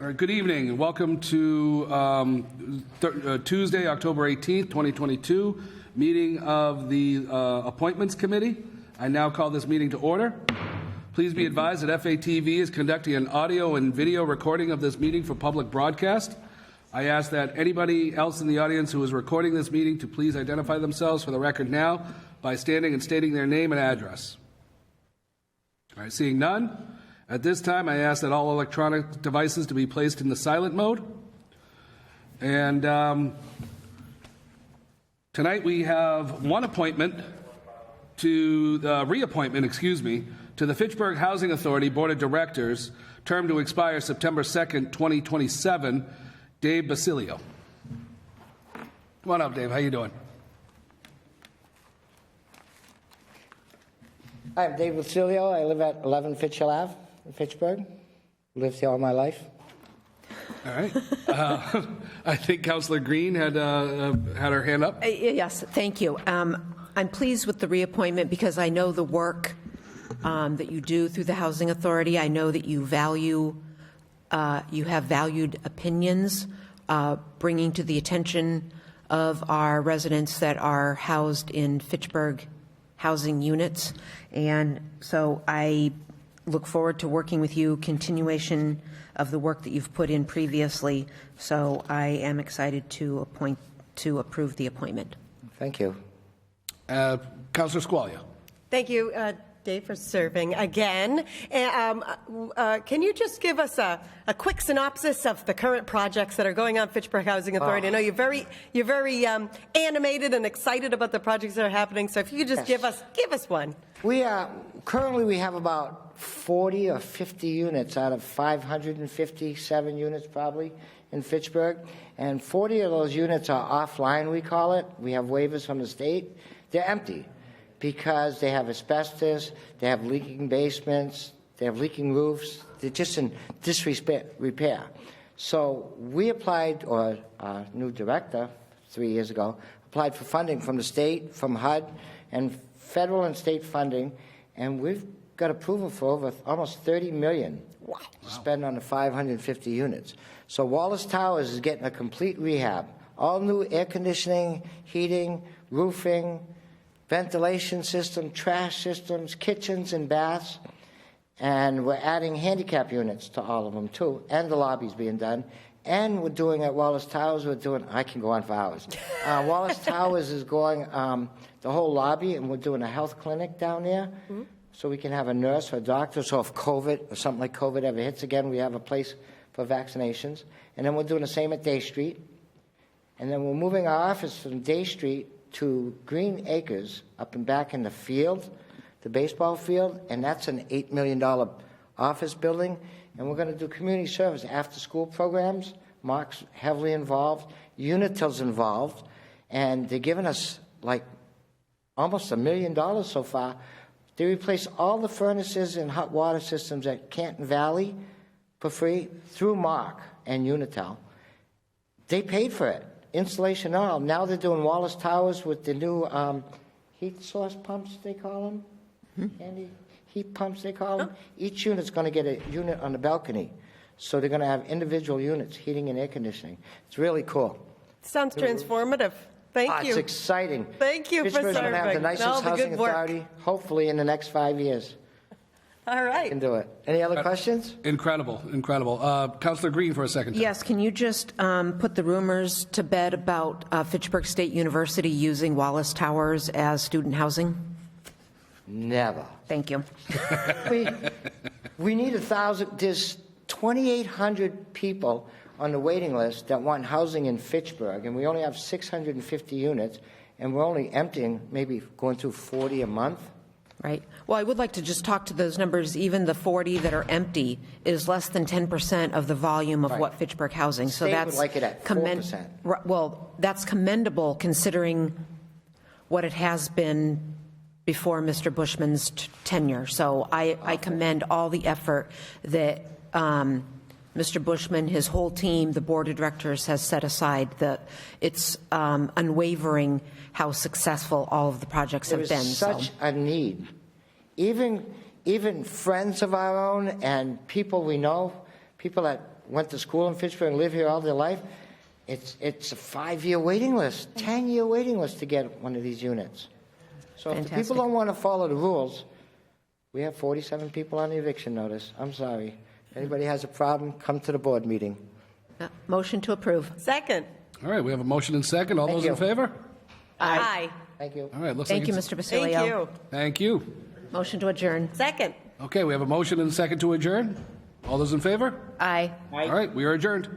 All right, good evening and welcome to Tuesday, October 18th, 2022, meeting of the Appointments Committee. I now call this meeting to order. Please be advised that FATV is conducting an audio and video recording of this meeting for public broadcast. I ask that anybody else in the audience who is recording this meeting to please identify themselves for the record now by standing and stating their name and address. All right, seeing none. At this time, I ask that all electronic devices to be placed in the silent mode. And tonight we have one appointment to the reappointment, to the Fitchburg Housing Authority Board of Directors, term to expire September 2nd, 2027. Dave Basilio. Come on up, Dave. How you doing? Hi, I'm Dave Basilio. I live at 11 Fitchhill Ave in Fitchburg. Lived here all my life. All right. I think Councillor Green had her hand up. Yes, thank you. I'm pleased with the reappointment because I know the work that you do through the Housing Authority. I know that you have valued opinions, bringing to the attention of our residents that are housed in Fitchburg housing units. And so I look forward to working with you, continuation of the work that you've put in previously. So I am excited to approve the appointment. Thank you. Councillor Squalia. Thank you, Dave, for serving again. Can you just give us a quick synopsis of the current projects that are going on Fitchburg Housing Authority? I know you're very animated and excited about the projects that are happening. So if you could just give us one. We currently have about 40 or 50 units out of 557 units probably in Fitchburg, and 40 of those units are offline, we call it. We have waivers from the state. They're empty because they have asbestos, they have leaking basements, they have leaking roofs. They're just in disrepair. So we applied, or our new director 3 years ago, applied for funding from the state, from HUD, and federal and state funding, and we've got approval for over almost $30 million to spend on the 550 units. So Wallace Towers is getting a complete rehab. All new air conditioning, heating, roofing, ventilation system, trash systems, kitchens and baths, and we're adding handicap units to all of them too, and the lobby's being done. And we're doing at Wallace Towers, I can go on for hours. Wallace Towers is going the whole lobby, and we're doing a health clinic down there, so we can have a nurse or a doctor, so if COVID or something like COVID ever hits again, we have a place for vaccinations. And then we're doing the same at Day Street. And then we're moving our office from Day Street to Green Acres up and back in the field, the baseball field, and that's an $8 million office building. And we're going to do community service after-school programs. Mark's heavily involved. Unitil's involved. And they're giving us like almost $1 million so far. They replace all the furnaces and hot water systems at Canton Valley for free through Mark and Unitil. They paid for it. Installation and all. Now they're doing Wallace Towers with the new heat source pumps, they call them. Handy heat pumps, they call them. Each unit's going to get a unit on the balcony. So they're going to have individual units, heating and air conditioning. It's really cool. Sounds transformative. Thank you. It's exciting. Thank you for serving. Fitchburg's going to have the nicest housing authority, hopefully in the next 5 years. All right. We can do it. Any other questions? Incredible. Councillor Green for a second. Yes, can you just put the rumors to bed about Fitchburg State University using Wallace Towers as student housing? Never. Thank you. We need 1,000. There's 2,800 people on the waiting list that want housing in Fitchburg, and we only have 650 units, and we're only emptying, maybe going through 40 a month. Right. Well, I would like to just talk to those numbers. Even the 40 that are empty is less than 10% of the volume of what Fitchburg housing. So that's would like it at 4%. Well, that's commendable considering what it has been before Mr. Bushman's tenure. So I commend all the effort that Mr. Bushman, his whole team, the board of directors has set aside. It's unwavering how successful all of the projects have been. There is such a need. Even friends of our own and people we know, people that went to school in Fitchburg and live here all their life, it's a 5-year waiting list, 10-year waiting list to get one of these units. So if the Fantastic. people don't want to follow the rules, we have 47 people on the eviction notice. I'm sorry. If anybody has a problem, come to the board meeting. Motion to approve. Second. All right, we have a motion and second. All Thank those in you. favor? Aye. Thank you. All right, looks Thank like you, it's- Mr. Basilio. Thank you. Thank you. Motion to adjourn. Second. Okay, we have a motion and a second to adjourn. All those in favor? Aye. All right, we are adjourned.